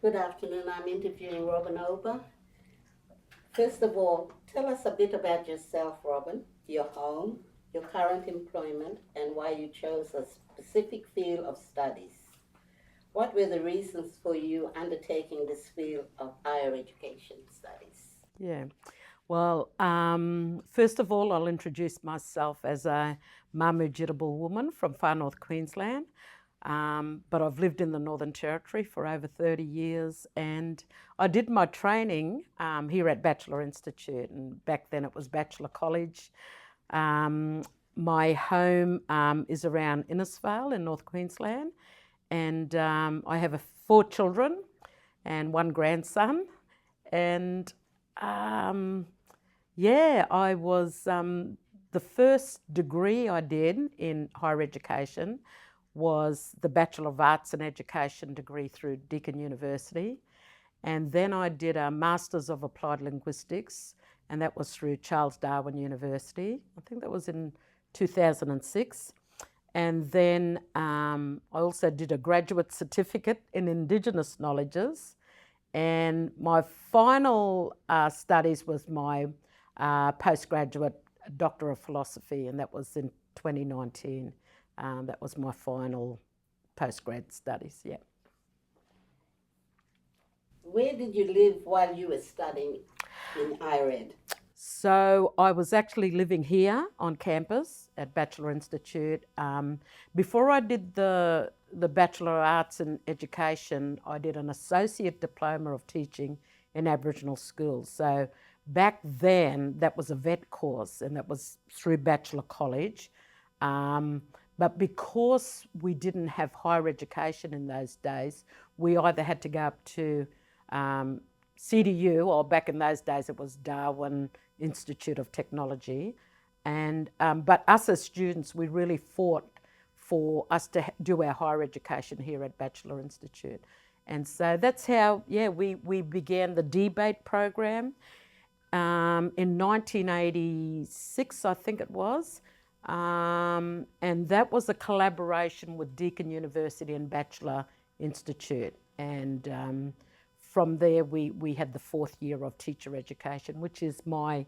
Good afternoon. I'm interviewing Robyn Ober. First of all, tell us a bit about yourself, Robyn, your home, your current employment, and why you chose a specific field of studies. What were the reasons for you undertaking this field of higher education studies? Yeah. Well, first of all, I'll introduce myself as a Mamurjitjabul woman from far north Queensland. But I've lived in the Northern Territory for over 30 years, and I did my training here at Bachelor Institute, and back then it was Bachelor College. Um, my home is around Innisfail in North Queensland, and I have four children and one grandson. And I was the first degree I did in higher education was the Bachelor of Arts in Education degree through Deakin University. And then I did a Masters of Applied Linguistics, and that was through Charles Darwin University. I think that was in 2006. And then I also did a graduate certificate in Indigenous knowledges. And my final studies was my postgraduate Doctor of Philosophy, and that was in 2019. That was my final postgrad studies, yeah. Where did you live while you were studying in higher ed? So I was actually living here on campus at Bachelor Institute. Before I did the Bachelor of Arts in Education, I did an Associate Diploma of Teaching in Aboriginal Schools. So back then, that was a vet course, and that was through Bachelor College. But because we didn't have higher education in those days, we either had to go up to CDU, or back in those days it was Darwin Institute of Technology. And but us as students, we really fought for us to do our higher education here at Bachelor Institute. And so that's how, we began the BIITE program in 1986, I think it was. And that was a collaboration with Deakin University and Bachelor Institute. And from there, we had the fourth year of teacher education, which is my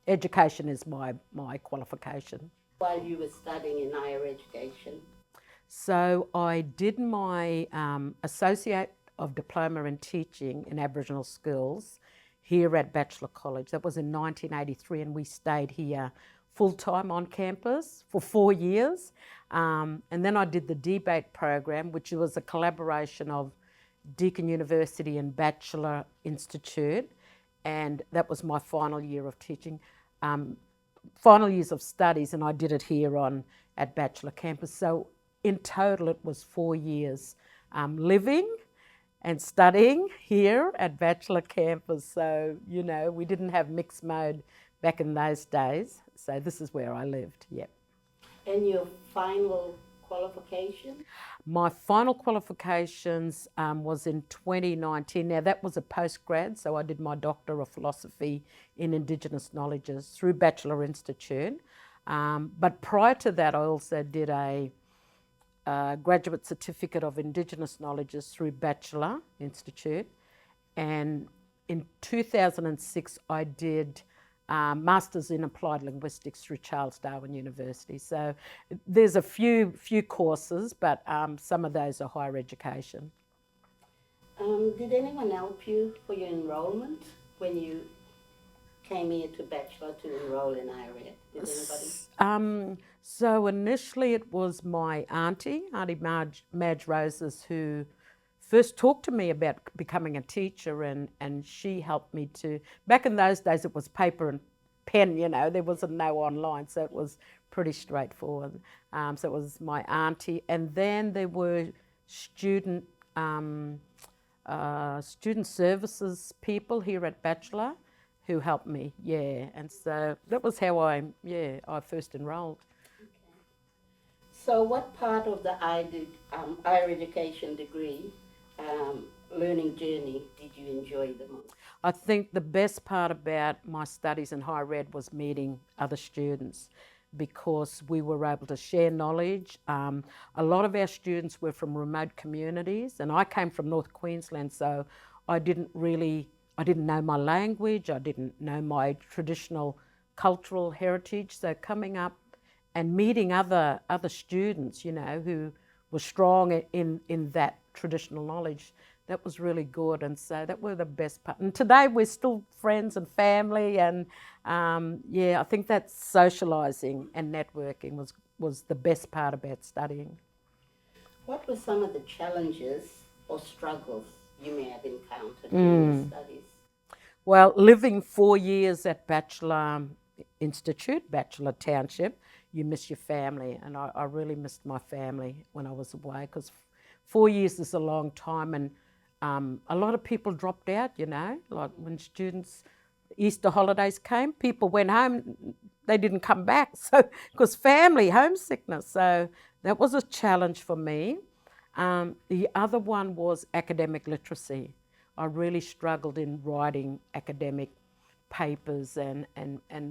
education is my qualification. While you were studying in higher education? So I did my Associate of Diploma in Teaching in Aboriginal Schools here at Bachelor College. That was in 1983, and we stayed here full-time on campus for 4 years. And then I did the BIITE program, which was a collaboration of Deakin University and Bachelor Institute, and that was my final year of teaching, final years of studies, and I did it here at Bachelor campus. So in total it was 4 years living and studying here at Bachelor campus. So, we didn't have mixed mode back in those days. So this is where I lived, yeah. And your final qualification? My final qualifications was in 2019. Now that was a postgrad, so I did my Doctor of Philosophy in Indigenous knowledges through Bachelor Institute. But prior to that, I also did a graduate certificate of Indigenous knowledges through Bachelor Institute. And in 2006, I did Masters in Applied Linguistics through Charles Darwin University. So there's a few courses, but some of those are higher education. Did anyone help you for your enrollment when you came here to Bachelor to enroll in higher ed? Did anybody? So initially it was my Auntie Madge Roses, who first talked to me about becoming a teacher, and she helped me to, back in those days it was paper and pen, there wasn't no online, so it was pretty straightforward. So it was my auntie, and then there were student services people here at Bachelor who helped me, and so that was how I first enrolled. Okay. So what part of the higher education degree learning journey did you enjoy the most? I think the best part about my studies in higher ed was meeting other students, because we were able to share knowledge. A lot of our students were from remote communities, and I came from North Queensland, so I didn't know my language, I didn't know my traditional cultural heritage. So coming up and meeting other students, you know, who were strong in that traditional knowledge, that was really good. And so that were the best part. And today we're still friends and family, and I think that socialising and networking was the best part about studying. What were some of the challenges or struggles you may have encountered in your studies? Well, living 4 years at Bachelor Institute, Bachelor Township, you miss your family, and I really missed my family when I was away, because 4 years is a long time, and a lot of people dropped out, you know, like when students, Easter holidays came, people went home, they didn't come back, so because family, homesickness, so that was a challenge for me. The other one was academic literacy. I really struggled in writing academic papers and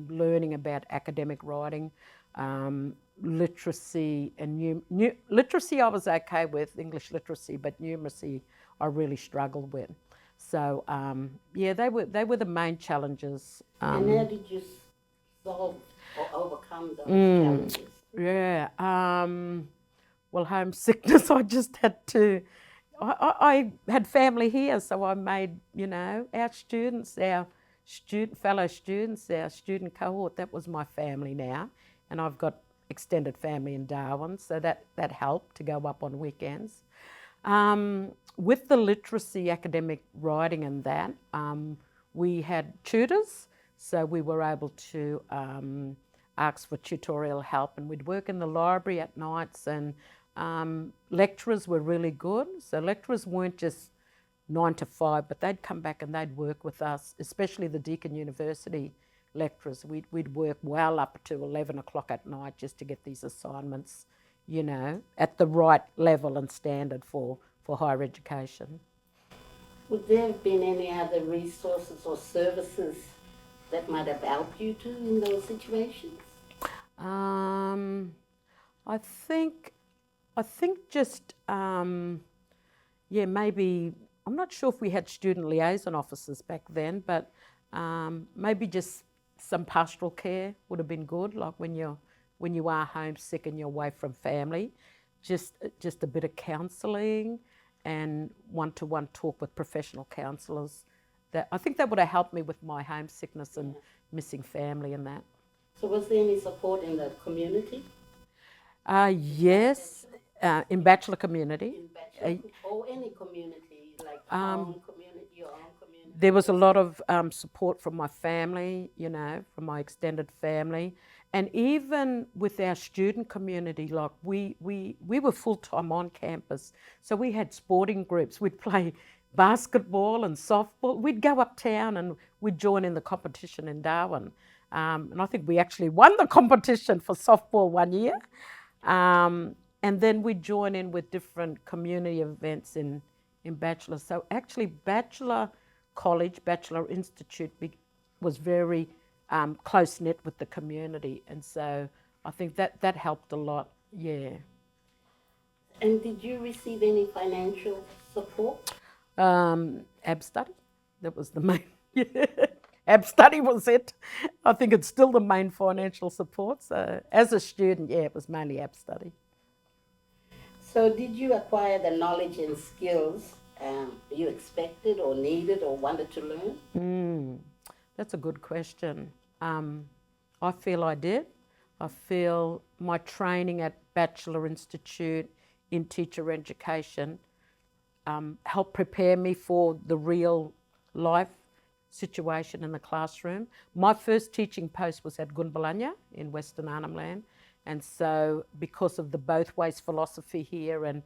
learning about academic writing. Literacy and literacy I was okay with, English literacy, but numeracy I really struggled with. So they were the main challenges. And how did you solve or overcome those challenges? Yeah. Well, homesickness, I just had to. I had family here, so I made, you know, our students, fellow students, our student cohort, that was my family now. And I've got extended family in Darwin, so that helped to go up on weekends. With the literacy, academic writing and that, we had tutors, so we were able to ask for tutorial help, and we'd work in the library at nights, and lecturers were really good. So lecturers weren't just 9 to 5, but they'd come back and they'd work with us, especially the Deakin University lecturers. We'd work well up to 11 o'clock at night just to get these assignments, you know, at the right level and standard for higher education. Would there have been any other resources or services that might have helped you too in those situations? I think just, maybe, I'm not sure if we had student liaison officers back then, but maybe just some pastoral care would have been good, like when you are homesick and you're away from family, just a bit of counselling and one-to-one talk with professional counsellors. I think that would have helped me with my homesickness and missing family and that. So was there any support in the community? Yes, in Bachelor community. In Bachelor, or any community, like own community, your own community? There was a lot of support from my family, you know, from my extended family. And even with our student community, like we were full-time on campus. So we had sporting groups. We'd play basketball and softball. We'd go uptown and we'd join in the competition in Darwin. And I think we actually won the competition for softball one year. And then we'd join in with different community events in Bachelor. So actually Bachelor College, Bachelor Institute was very close-knit with the community. And so I think that helped a lot, yeah. And did you receive any financial support? AB study, that was the main, AB study was it. I think it's still the main financial support. So as a student, it was mainly AB study. So did you acquire the knowledge and skills you expected or needed or wanted to learn? That's a good question. I feel I did. I feel my training at Bachelor Institute in teacher education helped prepare me for the real life situation in the classroom. My first teaching post was at Gunbalanya in Western Arnhem Land. And so because of the both ways philosophy here and,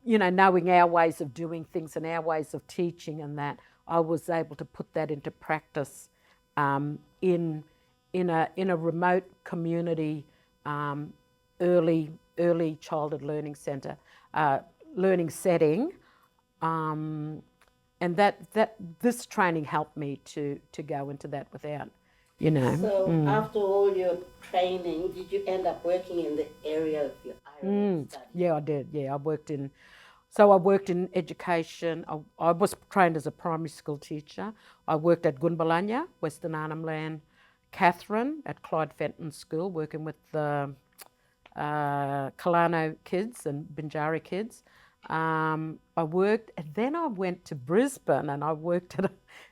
you know, knowing our ways of doing things and our ways of teaching and that, I was able to put that into practice in a remote community early childhood learning centre, learning setting. And that this training helped me to go into that without you know. So after all your training, did you end up working in the area of your Irish study? Yeah, I did. Yeah, I worked in education. I was trained as a primary school teacher. I worked at Gunbalanya, Western Arnhem Land, Catherine at Clyde Fenton School, working with the Kalano kids and Binjari kids. I worked, and then I went to Brisbane and I worked at a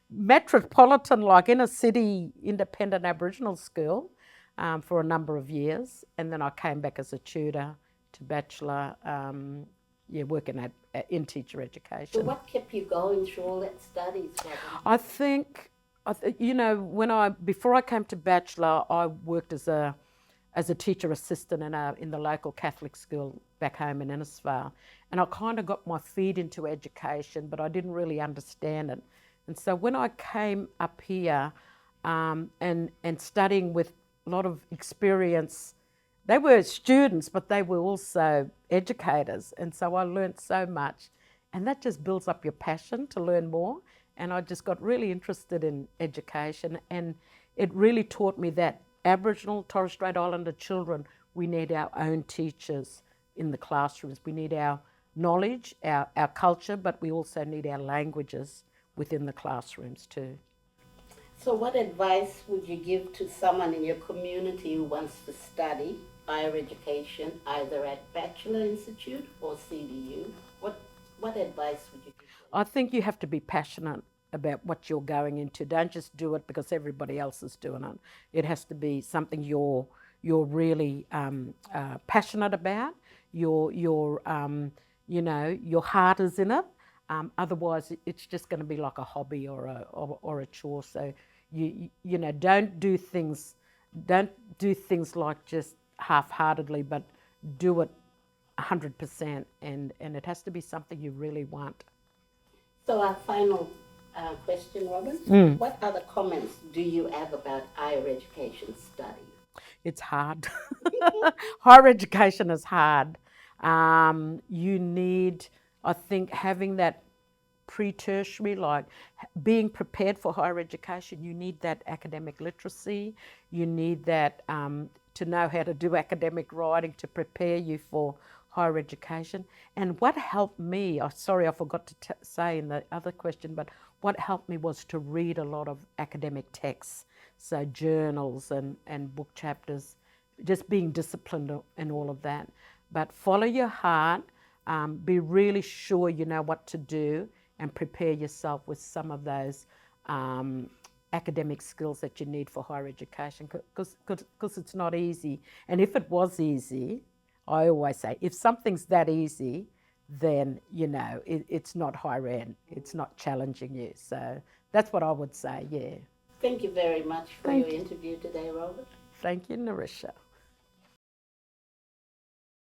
metropolitan, like inner city, independent Aboriginal school for a number of years. And then I came back as a tutor to bachelor, working in teacher education. So what kept you going through all that studies, Robyn? I think, before I came to bachelor, I worked as a teacher assistant in the local Catholic school back home in Innisfail. And I kind of got my feet into education, but I didn't really understand it. And so when I came up here and studying with a lot of experience, they were students, but they were also educators. And so I learned so much. And that just builds up your passion to learn more. And I just got really interested in education. And it really taught me that Aboriginal, Torres Strait Islander children, we need our own teachers in the classrooms. We need our knowledge, our culture, but we also need our languages within the classrooms too. So what advice would you give to someone in your community who wants to study higher education, either at Bachelor Institute or CDU? What advice would you give them? I think you have to be passionate about what you're going into. Don't just do it because everybody else is doing it. It has to be something you're really passionate about. Your heart is in it. Otherwise, it's just going to be like a hobby or a chore. So don't do things like just half-heartedly, but do it 100%, and it has to be something you really want. So our final question, Robyn. What other comments do you have about higher education study? It's hard. Higher education is hard. You need, I think, having that pre-tertiary, like being prepared for higher education, you need that academic literacy. You need that to know how to do academic writing to prepare you for higher education. And what helped me, sorry I forgot to say in the other question, but what helped me was to read a lot of academic texts, so journals and book chapters, just being disciplined in all of that. But follow your heart, be really sure you know what to do, and prepare yourself with some of those academic skills that you need for higher education, because it's not easy. And if it was easy, I always say, if something's that easy, then, it's not higher end. It's not challenging you. So that's what I would say, yeah. Thank you very much for your interview today, Robyn. Thank you, Narisha.